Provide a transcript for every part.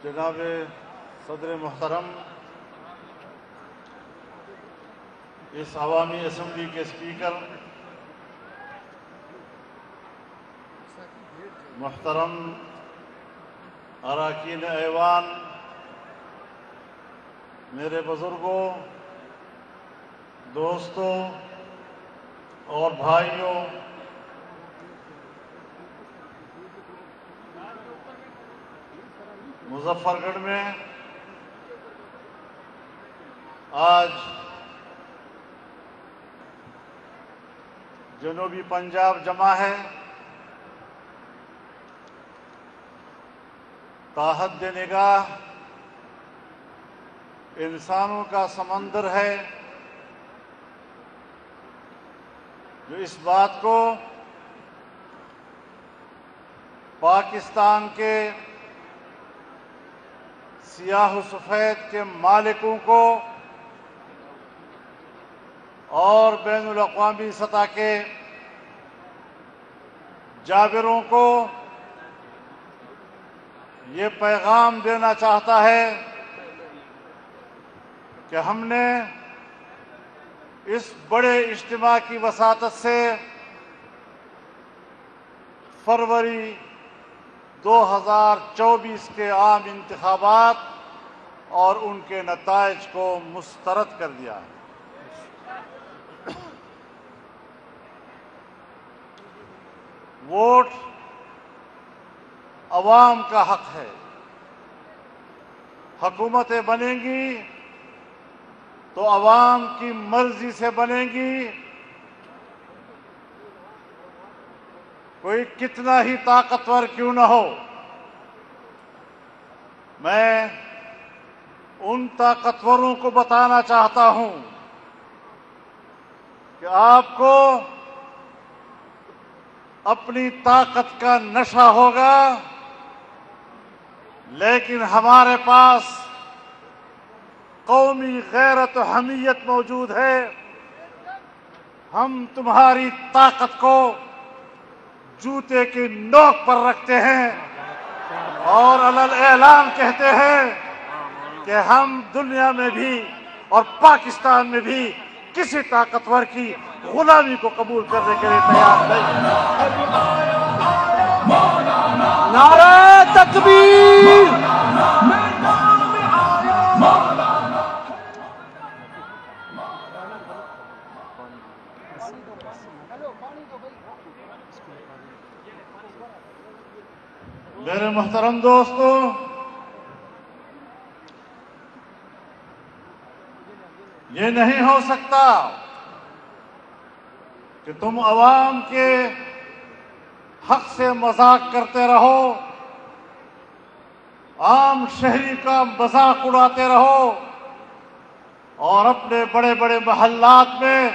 جناب صدر محترم، اس عوامی اسمبلی کے اسپیکر محترم اراکین ایوان، میرے بزرگوں، دوستوں اور بھائیوں، مظفر گڑھ میں آج جنوبی پنجاب جمع ہے۔ تاحد نگاہ انسانوں کا سمندر ہے جو اس بات کو پاکستان کے سیاہ و سفید کے مالکوں کو اور بین الاقوامی سطح کے جابروں کو یہ پیغام دینا چاہتا ہے کہ ہم نے اس بڑے اجتماع کی وساطت سے فروری 2024 کے عام انتخابات اور ان کے نتائج کو مسترد کر دیا ہے۔ ووٹ عوام کا حق ہے۔ حکومتیں بنیں گی تو عوام کی مرضی سے بنیں گی، کوئی کتنا ہی طاقتور کیوں نہ ہو۔ میں ان طاقتوروں کو بتانا چاہتا ہوں کہ آپ کو اپنی طاقت کا نشہ ہوگا، لیکن ہمارے پاس قومی غیرت و حمیت موجود ہے۔ ہم تمہاری طاقت کو جوتے کی نوک پر رکھتے ہیں اور علل اعلان کہتے ہیں کہ ہم دنیا میں بھی اور پاکستان میں بھی کسی طاقتور کی غلامی کو قبول کرنے کے لیے تیار نہیں۔ نعرہ تکبیر! میرے محترم دوستو، یہ نہیں ہو سکتا کہ تم عوام کے حق سے مذاق کرتے رہو، عام شہری کا مذاق اڑاتے رہو اور اپنے بڑے بڑے محلات میں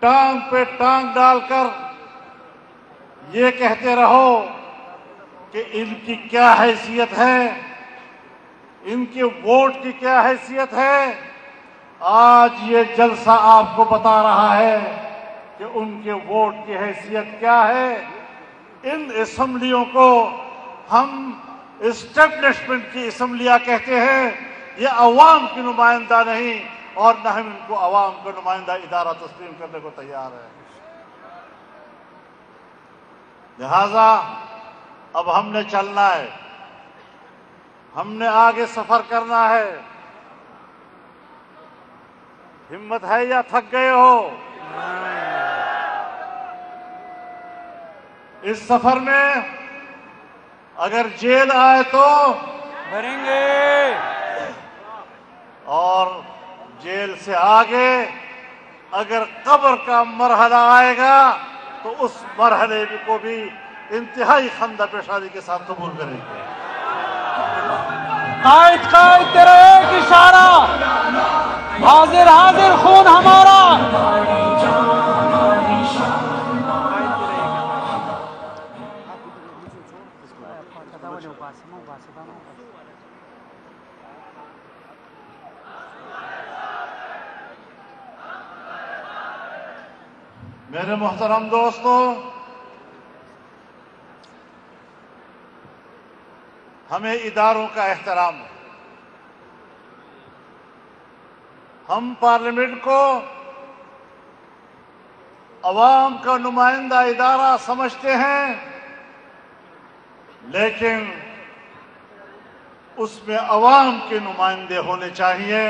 ٹانگ پہ ٹانگ ڈال کر یہ کہتے رہو کہ ان کی کیا حیثیت ہے، ان کے ووٹ کی کیا حیثیت ہے۔ آج یہ جلسہ آپ کو بتا رہا ہے کہ ان کے ووٹ کی حیثیت کیا ہے۔ ان اسمبلیوں کو ہم اسٹیبلشمنٹ کی اسمبلیاں کہتے ہیں، یہ عوام کی نمائندہ نہیں، اور نہ ہم ان کو عوام کا نمائندہ ادارہ تسلیم کرنے کو تیار ہے۔ لہذا اب ہم نے چلنا ہے، ہم نے آگے سفر کرنا ہے۔ ہمت ہے یا تھک گئے ہو؟ اس سفر میں اگر جیل آئے تو بھریں گے، اور جیل سے آگے اگر قبر کا مرحلہ آئے گا تو اس مرحلے کو بھی انتہائی خندہ پیشانی کے ساتھ قبول کریں گے۔ قائد قائد تیرا ایک اشارہ، حاضر حاضر خون ہمارا۔ میرے محترم دوستو، ہمیں اداروں کا احترام ہے. ہم پارلیمنٹ کو عوام کا نمائندہ ادارہ سمجھتے ہیں، لیکن اس میں عوام کے نمائندے ہونے چاہیے،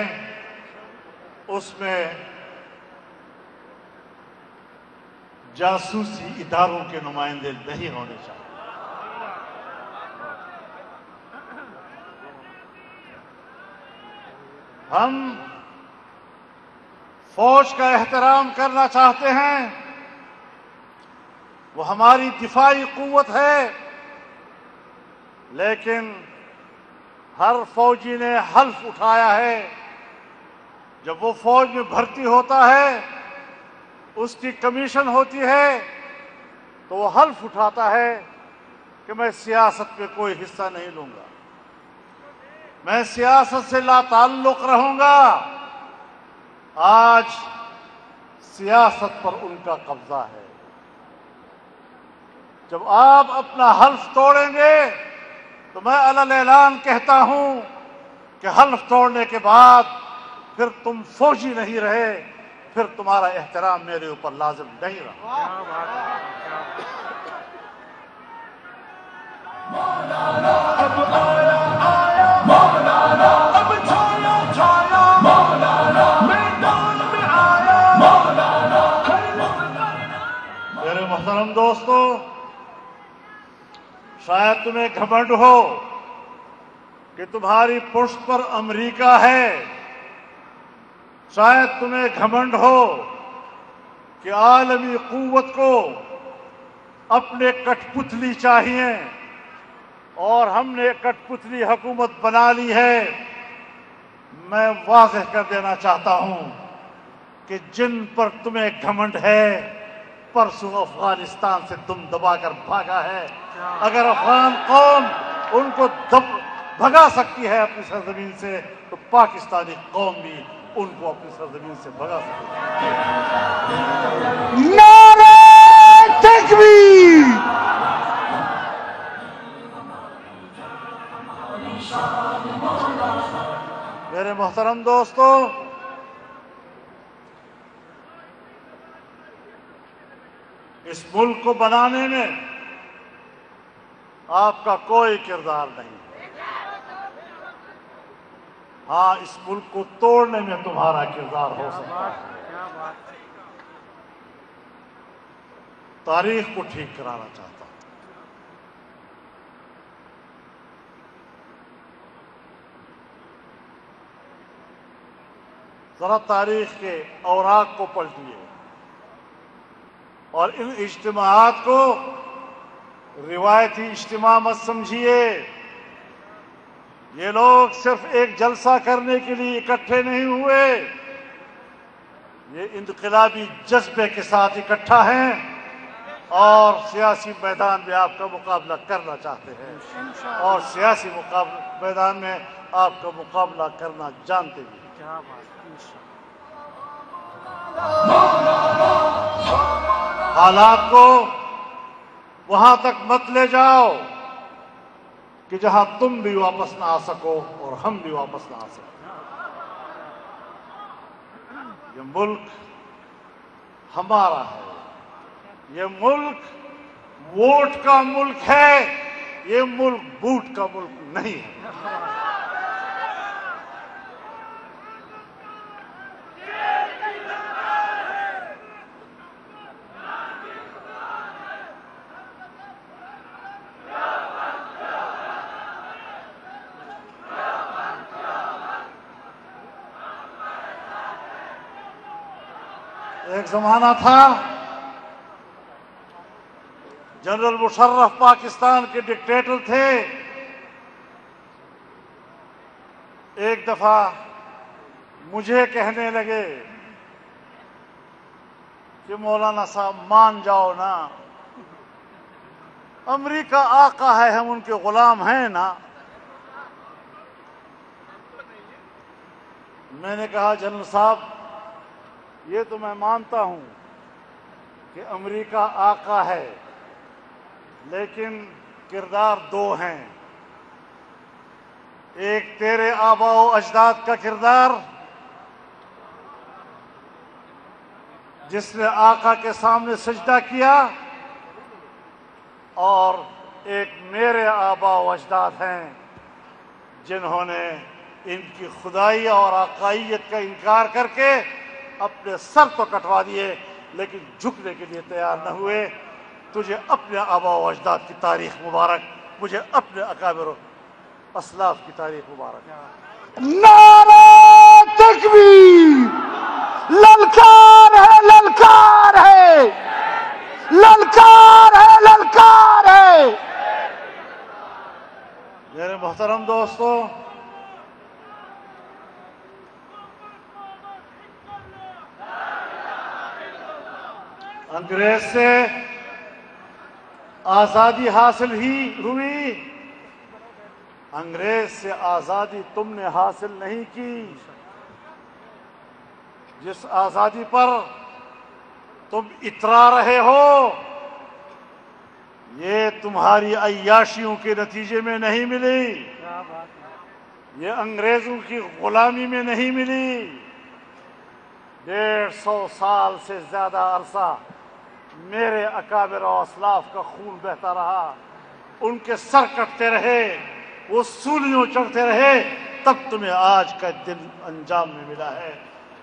اس میں جاسوسی اداروں کے نمائندے نہیں ہونے چاہیے. ہم فوج کا احترام کرنا چاہتے ہیں، وہ ہماری دفاعی قوت ہے، لیکن ہر فوجی نے حلف اٹھایا ہے، جب وہ فوج میں بھرتی ہوتا ہے، اس کی کمیشن ہوتی ہے، تو وہ حلف اٹھاتا ہے کہ میں سیاست میں کوئی حصہ نہیں لوں گا، میں سیاست سے لا تعلق رہوں گا. آج سیاست پر ان کا قبضہ ہے. جب آپ اپنا حلف توڑیں گے تو میں علل اعلان کہتا ہوں کہ حلف توڑنے کے بعد پھر تم فوجی نہیں رہے، پھر تمہارا احترام میرے اوپر لازم نہیں رہا. میرے محترم دوستو، شاید تمہیں گھمنڈ ہو کہ تمہاری پشت پر امریکہ ہے، شاید تمہیں گھمنڈ ہو کہ عالمی قوت کو اپنے کٹ پتلی چاہیے، اور ہم نے کٹ پتلی حکومت بنا لی ہے. میں واضح کر دینا چاہتا ہوں کہ جن پر تمہیں گھمنڈ ہے، پرسوں افغانستان سے دم دبا کر بھاگا ہے. اگر افغان قوم ان کو بھگا سکتی ہے اپنی سرزمین سے، تو پاکستانی قوم بھی ان کو اپنی سرزمین سے بھگا سکتی ہے. نعرہ تکبیر! میرے محترم دوستو، اس ملک کو بنانے میں آپ کا کوئی کردار نہیں. ہاں، اس ملک کو توڑنے میں تمہارا کردار ہو سکتا ہے. تاریخ کو ٹھیک کرانا چاہتا ہوں. ذرا تاریخ کے اوراق کو پلٹیے اور ان اجتماعات کو روایتی اجتماع مت سمجھیے. یہ لوگ صرف ایک جلسہ کرنے کے لیے اکٹھے نہیں ہوئے، یہ انقلابی جذبے کے ساتھ اکٹھا ہیں اور سیاسی میدان میں آپ کا مقابلہ کرنا چاہتے ہیں، اور سیاسی میدان میں آپ کا مقابلہ کرنا جانتے بھی ہیں. حالات کو وہاں تک مت لے جاؤ کہ جہاں تم بھی واپس نہ آ سکو اور ہم بھی واپس نہ آ سکو. یہ ملک ہمارا ہے، یہ ملک ووٹ کا ملک ہے، یہ ملک بوٹ کا ملک نہیں ہے. ایک زمانہ تھا جنرل مشرف پاکستان کے ڈکٹیٹر تھے. ایک دفعہ مجھے کہنے لگے کہ مولانا صاحب مان جاؤ نا، امریکہ آقا ہے، ہم ان کے غلام ہیں نا. میں نے کہا جنرل صاحب، یہ تو میں مانتا ہوں کہ امریکہ آقا ہے، لیکن کردار دو ہیں. ایک تیرے آبا و اجداد کا کردار جس نے آقا کے سامنے سجدہ کیا، اور ایک میرے آبا و اجداد ہیں جنہوں نے ان کی خدائی اور آقائیت کا انکار کر کے اپنے سر تو کٹوا دیے لیکن جھکنے کے لیے تیار نہ ہوئے۔ تجھے اپنے آبا و اجداد کی تاریخ مبارک، مجھے اپنے اکابر و اسلاف کی تاریخ مبارک۔ نعرہ تکبیر! للکار ہے، للکار ہے، للکار ہے، للکار ہے۔ میرے محترم دوستو، انگریز سے آزادی حاصل ہی ہوئی، انگریز سے آزادی تم نے حاصل نہیں کی۔ جس آزادی پر تم اترا رہے ہو یہ تمہاری عیاشیوں کے نتیجے میں نہیں ملی، یہ انگریزوں کی غلامی میں نہیں ملی۔ 150 سال سے زیادہ عرصہ میرے اکابر و اسلاف کا خون بہتا رہا، ان کے سر کٹتے رہے، وہ سولیوں چڑھتے رہے، تب تمہیں آج کا دن انجام میں ملا ہے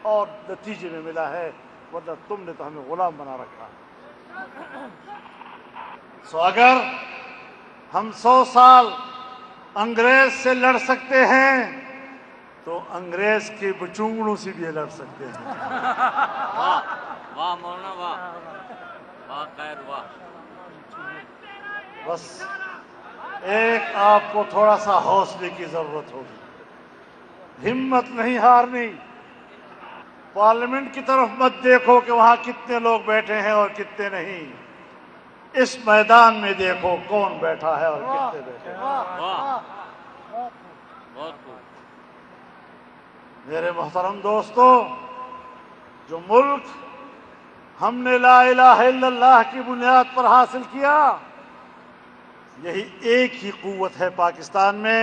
اور نتیجے میں ملا ہے، ورنہ تم نے تو ہمیں غلام بنا رکھا۔ سو اگر ہم 100 سال انگریز سے لڑ سکتے ہیں تو انگریز کے بچونگڑوں سے بھی لڑ سکتے ہیں۔ واہ واہ مولانا، واہ واہ خیر واہ۔ بس ایک آپ کو تھوڑا سا حوصلے کی ضرورت ہوگی، ہمت نہیں ہارنی۔ پارلیمنٹ کی طرف مت دیکھو کہ وہاں کتنے لوگ بیٹھے ہیں اور کتنے نہیں، اس میدان میں دیکھو کون بیٹھا ہے اور کتنے بیٹھے ہیں۔ واہ بہت خوب۔ میرے محترم دوستو، جو ملک ہم نے لا الہ الا اللہ کی بنیاد پر حاصل کیا، یہی ایک ہی قوت ہے پاکستان میں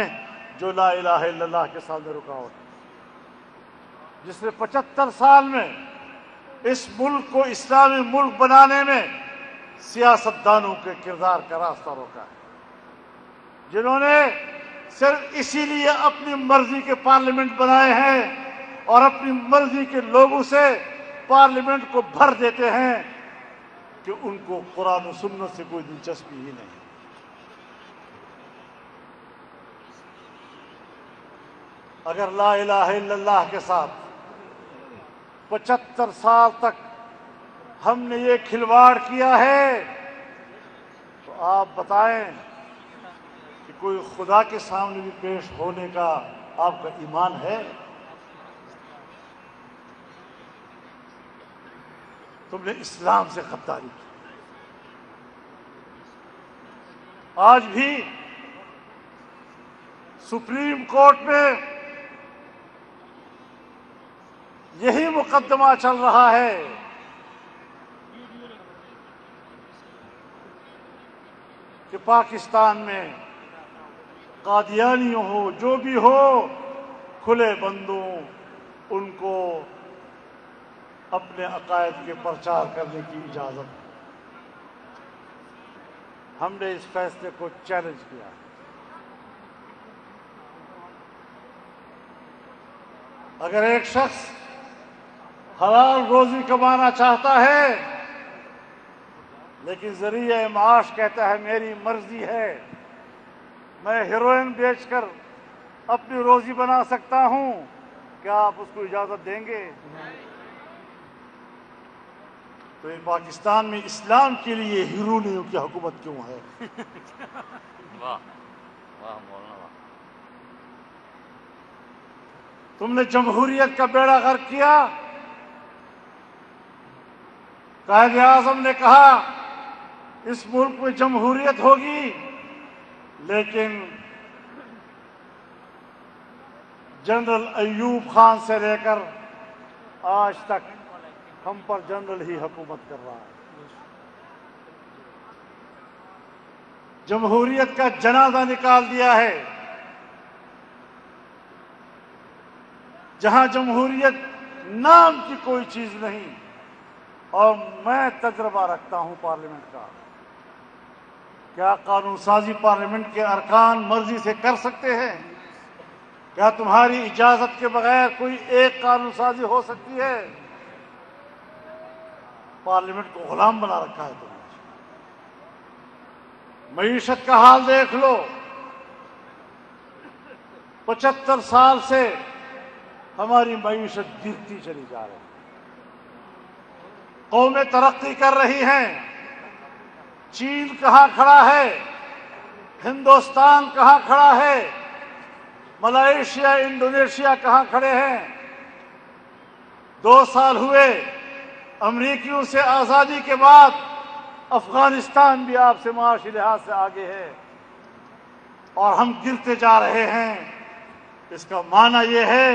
جو لا الہ الا اللہ کے سامنے رکاوٹ ہے، جس نے 75 سال میں اس ملک کو اسلامی ملک بنانے میں سیاستدانوں کے کردار کا راستہ روکا ہے، جنہوں نے صرف اسی لیے اپنی مرضی کے پارلیمنٹ بنائے ہیں اور اپنی مرضی کے لوگوں سے پارلیمنٹ کو بھر دیتے ہیں کہ ان کو قرآن و سنت سے کوئی دلچسپی ہی نہیں۔ اگر لا الہ الا اللہ کے ساتھ 75 سال تک ہم نے یہ کھلواڑ کیا ہے تو آپ بتائیں کہ کوئی خدا کے سامنے بھی پیش ہونے کا آپ کا ایمان ہے؟ تم نے اسلام سے غداری کی۔ آج بھی سپریم کورٹ میں یہی مقدمہ چل رہا ہے کہ پاکستان میں قادیانیوں ہو، جو بھی ہو، کھلے بندوں ان کو اپنے عقائد کے پرچار کرنے کی اجازت۔ ہم نے اس فیصلے کو چیلنج کیا۔ اگر ایک شخص حلال روزی کمانا چاہتا ہے لیکن ذریعہ معاش کہتا ہے میری مرضی ہے، میں ہیروئن بیچ کر اپنی روزی بنا سکتا ہوں، کیا آپ اس کو اجازت دیں گے؟ تو یہ پاکستان میں اسلام کے لیے ہیروئنوں کی حکومت کیوں ہے؟ واہ واہ مولانا واہ۔ تم نے جمہوریت کا بیڑا غرق کیا۔ قائد اعظم نے کہا اس ملک میں جمہوریت ہوگی، لیکن جنرل ایوب خان سے لے کر آج تک ہم پر جنرل ہی حکومت کر رہا ہے۔ جمہوریت کا جنازہ نکال دیا ہے۔ جہاں جمہوریت نام کی کوئی چیز نہیں، اور میں تجربہ رکھتا ہوں پارلیمنٹ کا، کیا قانون سازی پارلیمنٹ کے ارکان مرضی سے کر سکتے ہیں؟ کیا تمہاری اجازت کے بغیر کوئی ایک قانون سازی ہو سکتی ہے؟ پارلیمنٹ کو غلام بنا رکھا ہے تم نے۔ معیشت کا حال دیکھ لو، 75 سال سے ہماری معیشت گرتی چلی جا رہی ہے۔ قومیں ترقی کر رہی ہیں، چین کہاں کھڑا ہے، ہندوستان کہاں کھڑا ہے، ملائیشیا انڈونیشیا کہاں کھڑے ہیں؟ 2 سال ہوئے امریکیوں سے آزادی کے بعد، افغانستان بھی آپ سے معاشی لحاظ سے آگے ہے، اور ہم گرتے جا رہے ہیں۔ اس کا معنی یہ ہے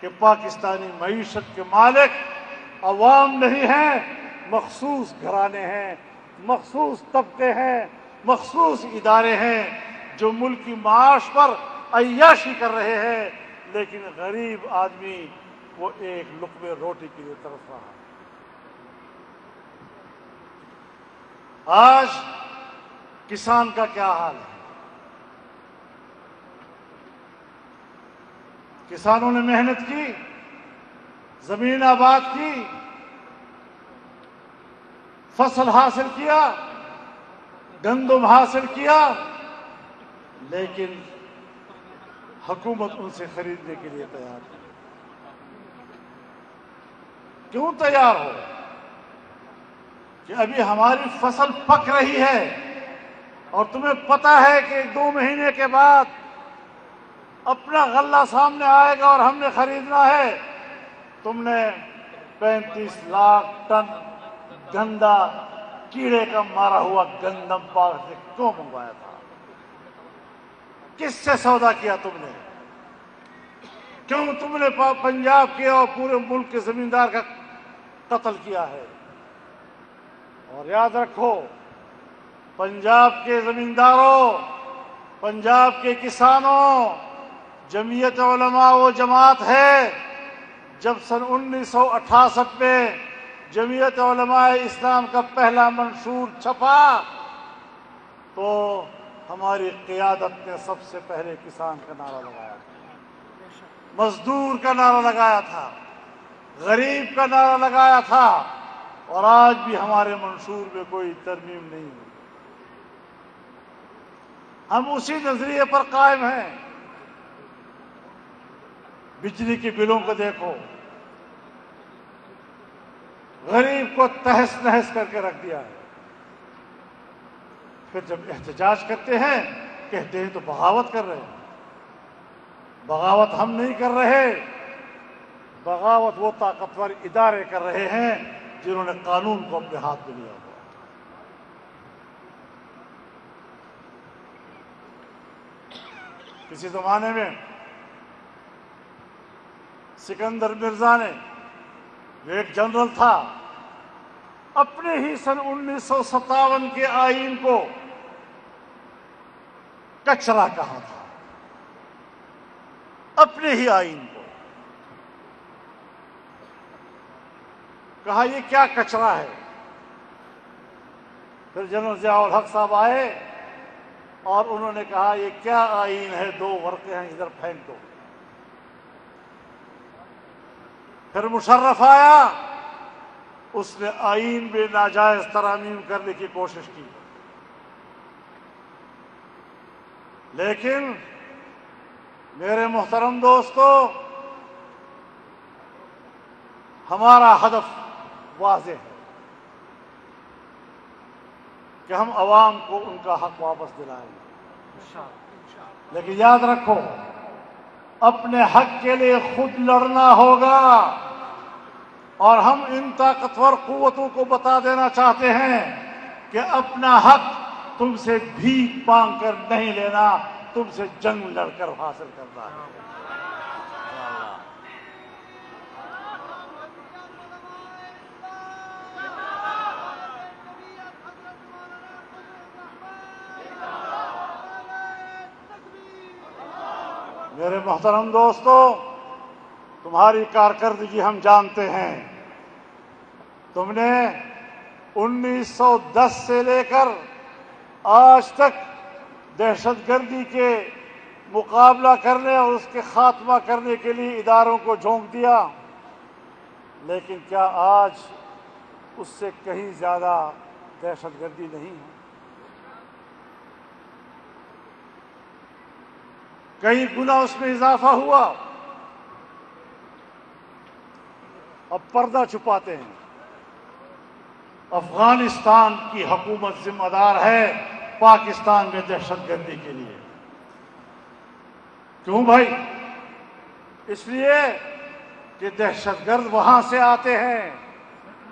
کہ پاکستانی معیشت کے مالک عوام نہیں ہیں، مخصوص گھرانے ہیں، مخصوص طبقے ہیں، مخصوص ادارے ہیں جو ملک کی معاش پر عیاشی کر رہے ہیں، لیکن غریب آدمی وہ ایک لقمے روٹی کے لیے تڑپ رہا ہے۔ آج کسان کا کیا حال ہے؟ کسانوں نے محنت کی، زمین آباد کی، فصل حاصل کیا، گندم حاصل کیا، لیکن حکومت ان سے خریدنے کے لیے تیار نہیں۔ کیوں تیار ہو؟ کہ ابھی ہماری فصل پک رہی ہے، اور تمہیں پتا ہے کہ 2 مہینے کے بعد اپنا غلہ سامنے آئے گا اور ہم نے خریدنا ہے۔ تم نے 35 لاکھ ٹن گندا کیڑے کا مارا ہوا گندم پاک سے کیوں منگوایا تھا؟ کس سے سودا کیا تم نے؟ کیوں تم نے پنجاب کے اور پورے ملک کے زمیندار کا قتل کیا ہے؟ اور یاد رکھو، پنجاب کے زمینداروں، پنجاب کے کسانوں، جمعیت علماء وہ جماعت ہے جب سن 1968 میں جمعیت علماء اسلام کا پہلا منشور چھپا تو ہماری قیادت نے سب سے پہلے کسان کا نعرہ لگایا تھا، مزدور کا نعرہ لگایا تھا، غریب کا نعرہ لگایا تھا، اور آج بھی ہمارے منشور میں کوئی ترمیم نہیں ہوئی۔ ہم اسی نظریے پر قائم ہیں۔ بجلی کے بلوں کو دیکھو، غریب کو تہس نہس کر کے رکھ دیا ہے۔ پھر جب احتجاج کرتے ہیں کہتے ہیں تو بغاوت کر رہے ہیں۔ بغاوت ہم نہیں کر رہے، بغاوت وہ طاقتور ادارے کر رہے ہیں جنہوں نے قانون کو اپنے ہاتھ میں لیا ہوا۔ کسی زمانے میں سکندر مرزا نے، وہ ایک جنرل تھا، اپنے ہی سن 1957 کے آئین کو کچرا کہا تھا، اپنے ہی آئین کو کہا یہ کیا کچرا ہے۔ پھر جنرل ضیاء الحق صاحب آئے اور انہوں نے کہا یہ کیا آئین ہے، 2 ورقے ہیں ادھر پھینک دو۔ پھر مشرف آیا، اس نے آئین میں ناجائز ترامیم کرنے کی کوشش کی، لیکن میرے محترم دوستو، ہمارا ہدف واضح ہے کہ ہم عوام کو ان کا حق واپس دلائیں گے، لیکن یاد رکھو اپنے حق کے لیے خود لڑنا ہوگا، اور ہم ان طاقتور قوتوں کو بتا دینا چاہتے ہیں کہ اپنا حق تم سے بھیک مانگ کر نہیں لینا، تم سے جنگ لڑ کر حاصل کرنا ہے۔ میرے محترم دوستو، تمہاری کارکردگی ہم جانتے ہیں. تم نے 1910 سے لے کر آج تک دہشت گردی کے مقابلہ کرنے اور اس کے خاتمہ کرنے کے لیے اداروں کو جھونک دیا، لیکن کیا آج اس سے کہیں زیادہ دہشت گردی نہیں ہے؟ کئی گنا اس میں اضافہ ہوا. اب پردہ چھپاتے ہیں. افغانستان کی حکومت ذمہ دار ہے پاکستان میں دہشت گردی کے لیے. کیوں بھائی؟ اس لیے کہ دہشت گرد وہاں سے آتے ہیں